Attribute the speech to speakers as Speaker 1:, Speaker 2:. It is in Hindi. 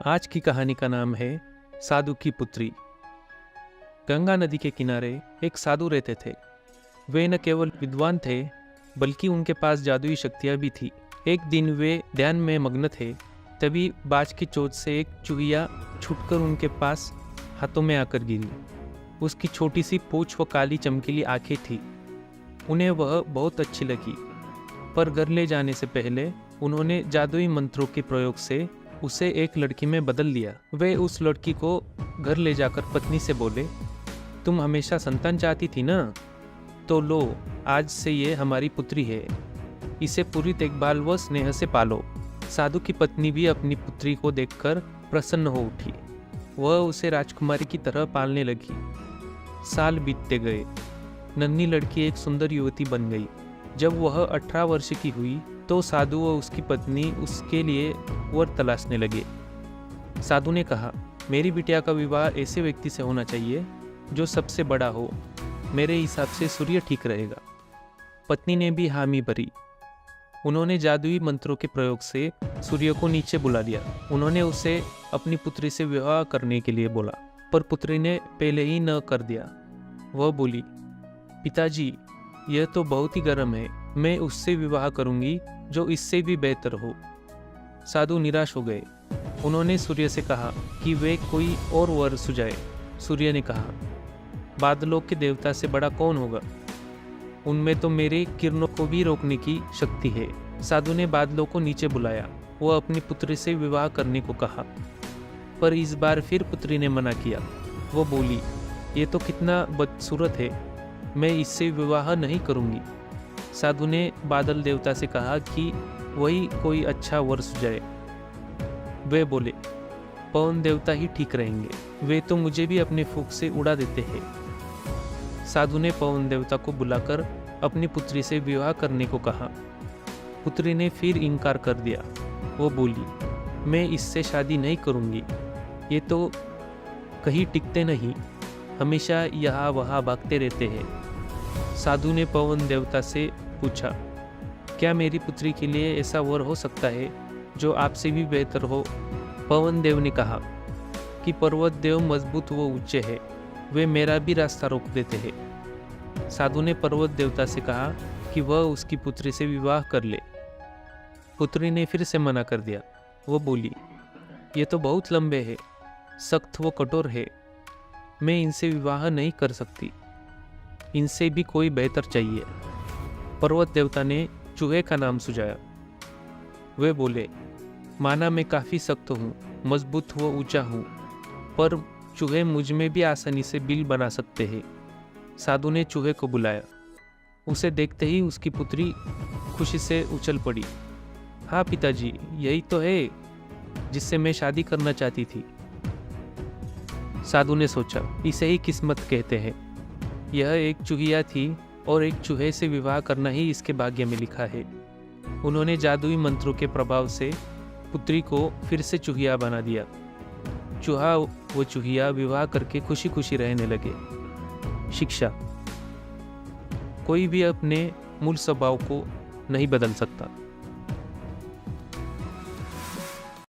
Speaker 1: आज की कहानी का नाम है साधु की पुत्री। गंगा नदी के किनारे एक साधु रहते थे। वे न केवल विद्वान थे बल्कि उनके पास जादुई शक्तियां भी थी। एक दिन वे ध्यान में मग्न थे, तभी बाज की चोंच से एक चूहिया छूटकर उनके पास हाथों में आकर गिरी। उसकी छोटी सी पूंछ व काली चमकीली आंखें थी। उन्हें वह बहुत अच्छी लगी, पर घर ले जाने से पहले उन्होंने जादुई मंत्रों के प्रयोग से उसे एक लड़की में बदल दिया। वे उस लड़की को घर ले जाकर पत्नी से बोले, तुम हमेशा संतान चाहती थी ना, तो लो, आज से ये हमारी पुत्री है। इसे पूरी देखभाल व स्नेह से पालो। साधु की पत्नी भी अपनी पुत्री को देखकर प्रसन्न हो उठी। वह उसे राजकुमारी की तरह पालने लगी। साल बीतते गए। नन्ही लड़की एक सुंदर युवती बन गई। जब वह 18 वर्ष की हुई तो साधु व उसकी पत्नी उसके लिए वर तलाशने लगे। साधु ने कहा, मेरी बिटिया का विवाह ऐसे व्यक्ति से होना चाहिए जो सबसे बड़ा हो। मेरे हिसाब से सूर्य ठीक रहेगा। पत्नी ने भी हामी भरी। उन्होंने जादुई मंत्रों के प्रयोग से सूर्य को नीचे बुला लिया। उन्होंने उसे अपनी पुत्री से विवाह करने के लिए बोला, पर पुत्री ने पहले ही न कर दिया। वह बोली, पिताजी, यह तो बहुत ही गर्म है। मैं उससे विवाह करूंगी जो इससे भी बेहतर हो। साधु निराश हो गए। उन्होंने सूर्य से कहा कि वे कोई और वर सुझाए। सूर्य ने कहा, बादलों के देवता से बड़ा कौन होगा? उनमें तो मेरे किरणों को भी रोकने की शक्ति है। साधु ने बादलों को नीचे बुलाया। वह अपनी पुत्री से विवाह करने को कहा, पर इस बार फिर पुत्री ने मना किया। वो बोली, ये तो कितना बदसूरत है, मैं इससे विवाह नहीं करूंगी। साधु ने बादल देवता से कहा कि वही कोई अच्छा वर सुझाए। वे बोले, पवन देवता ही ठीक रहेंगे, वे तो मुझे भी अपने फूंक से उड़ा देते हैं। साधु ने पवन देवता को बुलाकर अपनी पुत्री से विवाह करने को कहा। पुत्री ने फिर इनकार कर दिया। वो बोली, मैं इससे शादी नहीं करूंगी, ये तो कहीं टिकते नहीं, हमेशा यहाँ वहाँ भागते रहते हैं। साधु ने पवन देवता से पूछा, क्या मेरी पुत्री के लिए ऐसा वर हो सकता है जो आपसे भी बेहतर हो? पवन देव ने कहा कि पर्वत देव मजबूत व ऊंचे हैं, वे मेरा भी रास्ता रोक देते हैं। साधु ने पर्वत देवता से कहा कि वह उसकी पुत्री से विवाह कर ले। पुत्री ने फिर से मना कर दिया। वो बोली, ये तो बहुत लंबे हैं, सख्त व कठोर है, मैं इनसे विवाह नहीं कर सकती, इनसे भी कोई बेहतर चाहिए। पर्वत देवता ने चूहे का नाम सुझाया। वे बोले, माना मैं काफ़ी सख्त हूँ, मजबूत व ऊंचा हूँ, पर चूहे मुझ में भी आसानी से बिल बना सकते हैं। साधु ने चूहे को बुलाया। उसे देखते ही उसकी पुत्री खुशी से उछल पड़ी। हाँ पिताजी, यही तो है जिससे मैं शादी करना चाहती थी। साधु ने सोचा, इसे ही किस्मत कहते हैं। यह एक चूहिया थी और एक चूहे से विवाह करना ही इसके भाग्य में लिखा है। उन्होंने जादुई मंत्रों के प्रभाव से पुत्री को फिर से चूहिया बना दिया। चूहा व चूहिया विवाह करके खुशी खुशी रहने लगे। शिक्षा, कोई भी अपने मूल स्वभाव को नहीं बदल सकता।